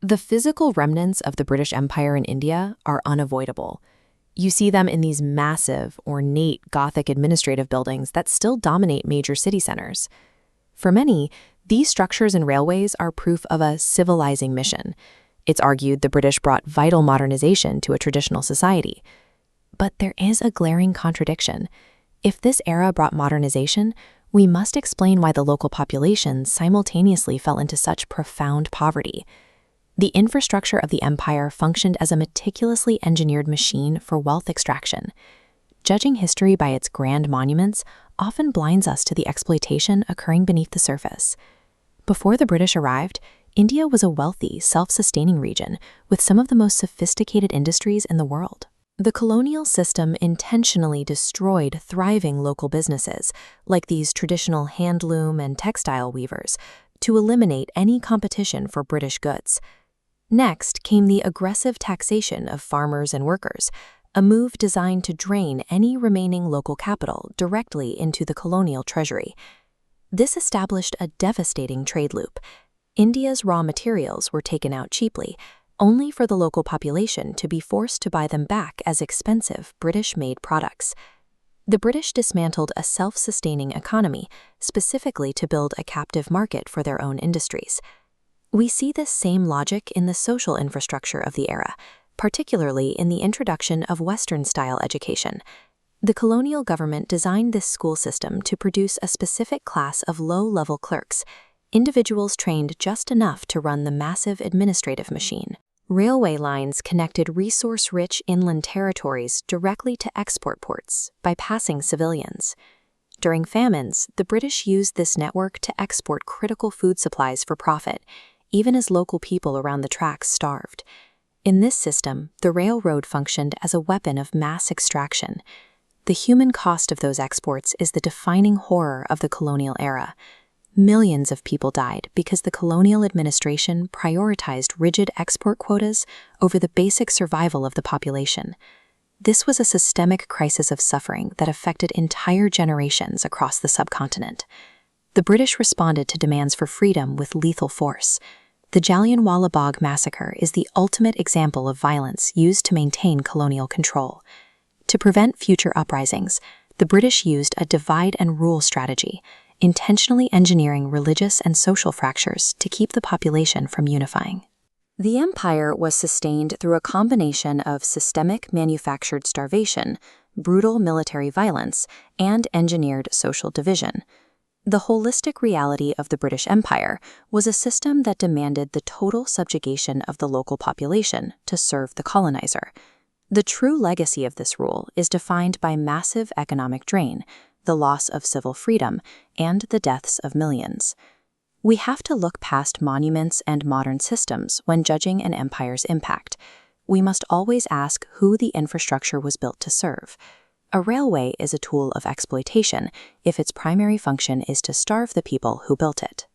The physical remnants of the British Empire in India are unavoidable. You see them in these massive, ornate Gothic administrative buildings that still dominate major city centers. For many, these structures and railways are proof of a civilizing mission. It's argued the British brought vital modernization to a traditional society. But there is a glaring contradiction. If this era brought modernization, we must explain why the local population simultaneously fell into such profound poverty. The infrastructure of the empire functioned as a meticulously engineered machine for wealth extraction. Judging history by its grand monuments often blinds us to the exploitation occurring beneath the surface. Before the British arrived, India was a wealthy, self-sustaining region with some of the most sophisticated industries in the world. The colonial system intentionally destroyed thriving local businesses, like these traditional handloom and textile weavers, to eliminate any competition for British goods. Next came the aggressive taxation of farmers and workers, a move designed to drain any remaining local capital directly into the colonial treasury. This established a devastating trade loop. India's raw materials were taken out cheaply, only for the local population to be forced to buy them back as expensive British-made products. The British dismantled a self-sustaining economy, specifically to build a captive market for their own industries. We see this same logic in the social infrastructure of the era, particularly in the introduction of Western-style education. The colonial government designed this school system to produce a specific class of low-level clerks, individuals trained just enough to run the massive administrative machine. Railway lines connected resource-rich inland territories directly to export ports by passing civilians. During famines, the British used this network to export critical food supplies for profit, even as local people around the tracks starved. In this system, the railroad functioned as a weapon of mass extraction. The human cost of those exports is the defining horror of the colonial era. Millions of people died because the colonial administration prioritized rigid export quotas over the basic survival of the population. This was a systemic crisis of suffering that affected entire generations across the subcontinent. The British responded to demands for freedom with lethal force. The Jallianwala Bagh massacre is the ultimate example of violence used to maintain colonial control. To prevent future uprisings, the British used a divide-and-rule strategy, intentionally engineering religious and social fractures to keep the population from unifying. The empire was sustained through a combination of systemic manufactured starvation, brutal military violence, and engineered social division. The holistic reality of the British Empire was a system that demanded the total subjugation of the local population to serve the colonizer. The true legacy of this rule is defined by massive economic drain, the loss of civil freedom, and the deaths of millions. We have to look past monuments and modern systems when judging an empire's impact. We must always ask who the infrastructure was built to serve. A railway is a tool of exploitation if its primary function is to starve the people who built it.